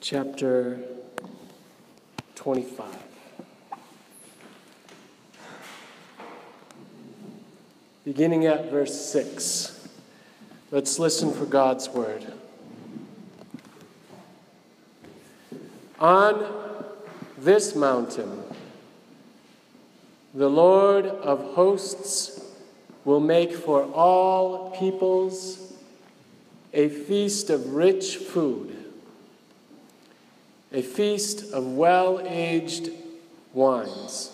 chapter 25. Beginning at verse 6. Let's listen for God's word. On this mountain, the Lord of hosts will make for all peoples a feast of rich food, a feast of well-aged wines,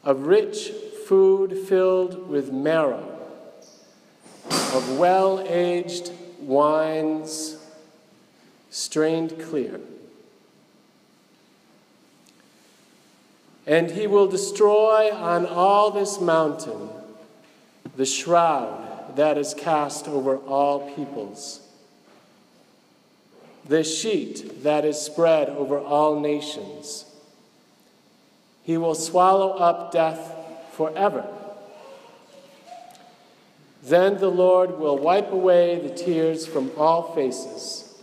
of rich food filled with marrow, of well-aged wines strained clear. And he will destroy on all this mountain the shroud that is cast over all peoples, the sheet that is spread over all nations. He will swallow up death forever. Then the Lord will wipe away the tears from all faces,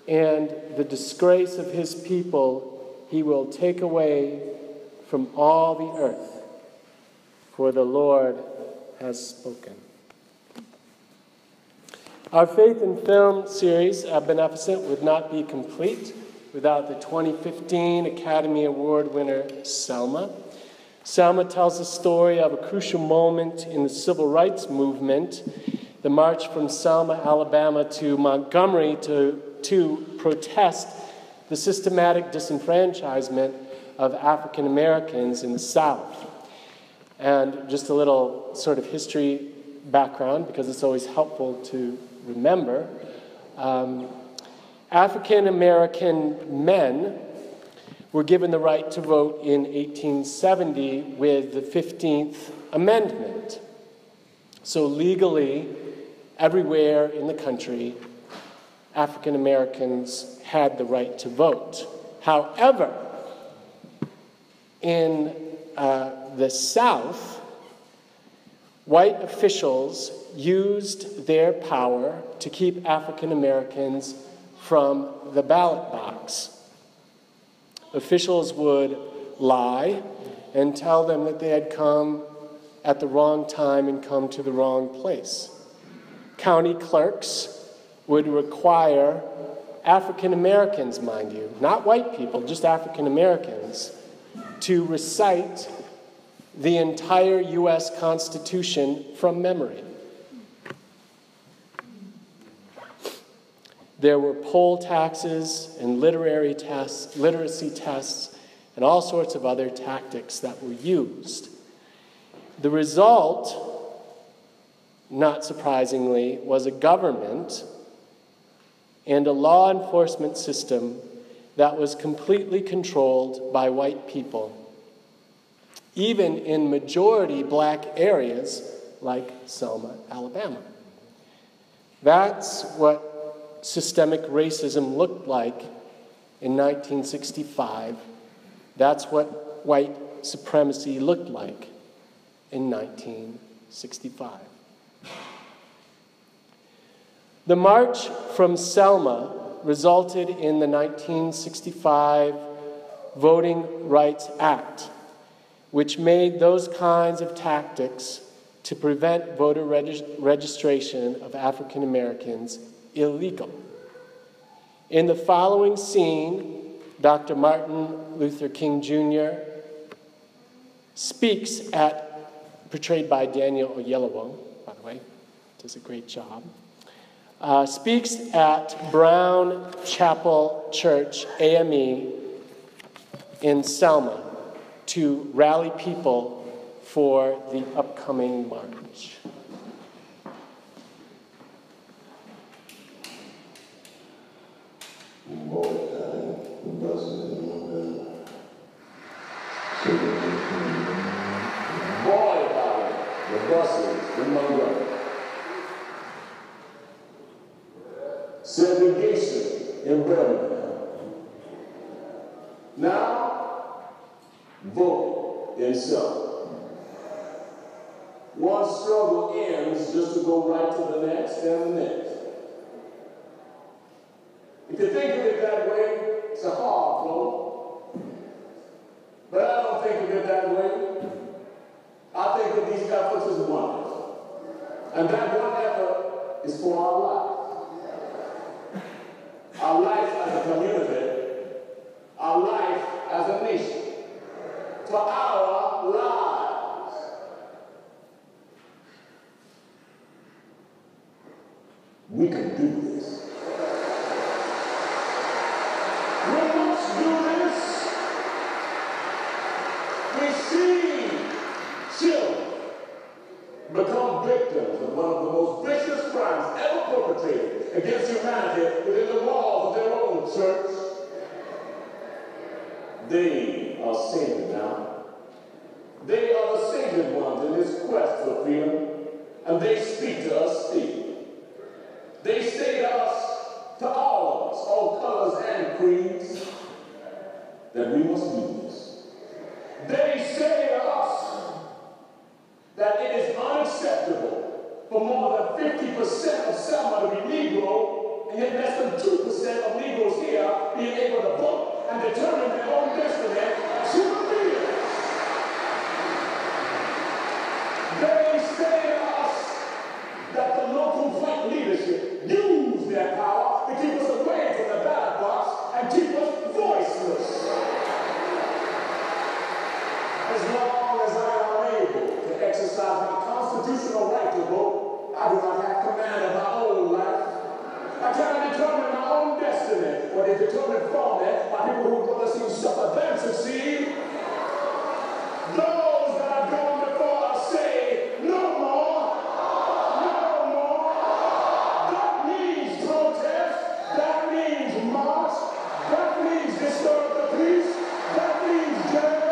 and the disgrace of his people he will take away from all the earth, for the Lord has spoken. Our Faith in Film series, Beneficent, would not be complete without the 2015 Academy Award winner, Selma. Selma tells the story of a crucial moment in the civil rights movement, the march from Selma, Alabama to Montgomery to protest the systematic disenfranchisement of African Americans in the South. And just a little sort of history background, because it's always helpful to remember. African American men were given the right to vote in 1870 with the 15th Amendment. So legally, everywhere in the country, African Americans had the right to vote. However, in the South, white officials used their power to keep African Americans from the ballot box. Officials would lie and tell them that they had come at the wrong time and come to the wrong place. County clerks would require African Americans, mind you, not white people, just African Americans, to recite the entire U.S. Constitution from memory. There were poll taxes and literacy tests, and all sorts of other tactics that were used. The result, not surprisingly, was a government and a law enforcement system that was completely controlled by white people, even in majority black areas like Selma, Alabama. That's what systemic racism looked like in 1965. That's what white supremacy looked like in 1965. The march from Selma resulted in the 1965 Voting Rights Act, which made those kinds of tactics to prevent voter registration of African Americans illegal. In the following scene, Dr. Martin Luther King Jr. speaks portrayed by Daniel Oyelowo, by the way, does a great job, speaks at Brown Chapel Church, AME, in Selma to rally people for the upcoming march. Boy, about it, the buses in Montgomery. Segregation in Birmingham. Now, vote in Selma. One struggle ends just to go right to the next and the next. for our life as a community, our life as a nation, for our lives. We can do this. We must do this. We see children become victims of one of the most vicious crimes ever perpetrated against humanity within the walls of their own church. They are saved now. They are the saved ones in this quest for freedom, and they speak to us still. They say to us, to all of us, all colors and creeds, that we must do this. They say to us that it is unacceptable for more than 50% of Selma to be Negro, and yet less than 2% of Negroes here being able to vote and determine their own destiny as human beings. They say to us that the local white leadership use their power to keep us away from the ballot box and keep us voiceless. As long as I am able to exercise my constitutional right to vote, I do not have command of my own life. I cannot determine my own destiny, but it's determined for me by people who would rather see suffer than succeed. Those that have gone before us say, no more, no more. That means protest, that means march, that means disturb the peace, that means jail.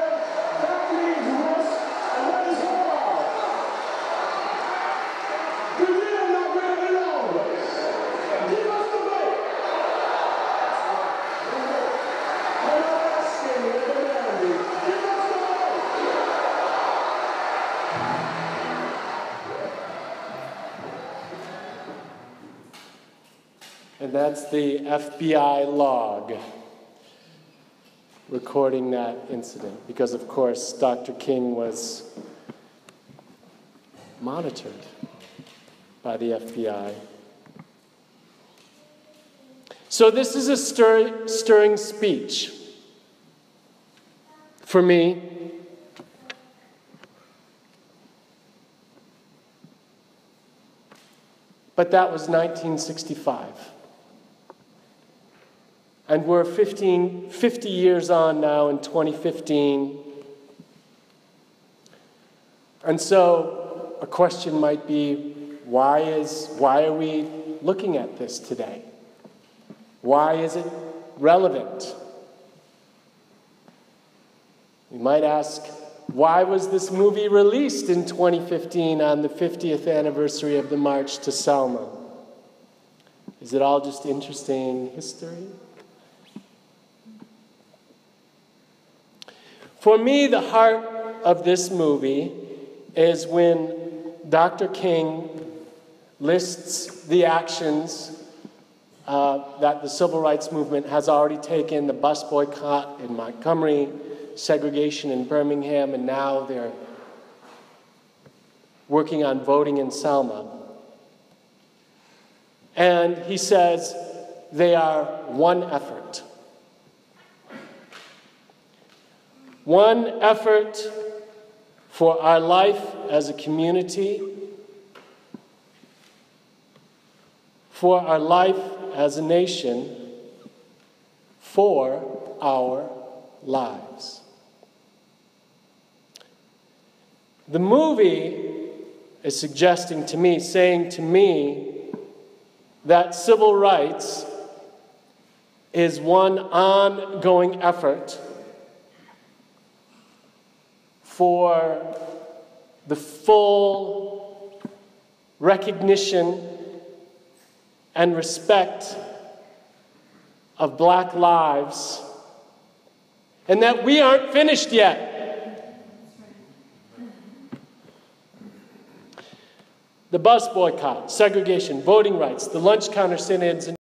And that's the FBI log recording that incident, because of course Dr. King was monitored by the FBI. So this is a stirring speech for me. But that was 1965. And we're 50 years on now in 2015. And so a question might be, why are we looking at this today? Why is it relevant? We might ask, why was this movie released in 2015 on the 50th anniversary of the March to Selma? Is it all just interesting history? For me, the heart of this movie is when Dr. King lists the actions that the civil rights movement has already taken, the bus boycott in Montgomery, segregation in Birmingham, and now they're working on voting in Selma. And he says they are one effort. One effort for our life as a community, for our life as a nation, for our lives. The movie is suggesting to me, saying to me, that civil rights is one ongoing effort for the full recognition and respect of Black lives, and that we aren't finished yet. The bus boycott, segregation, voting rights, the lunch counter sit-ins,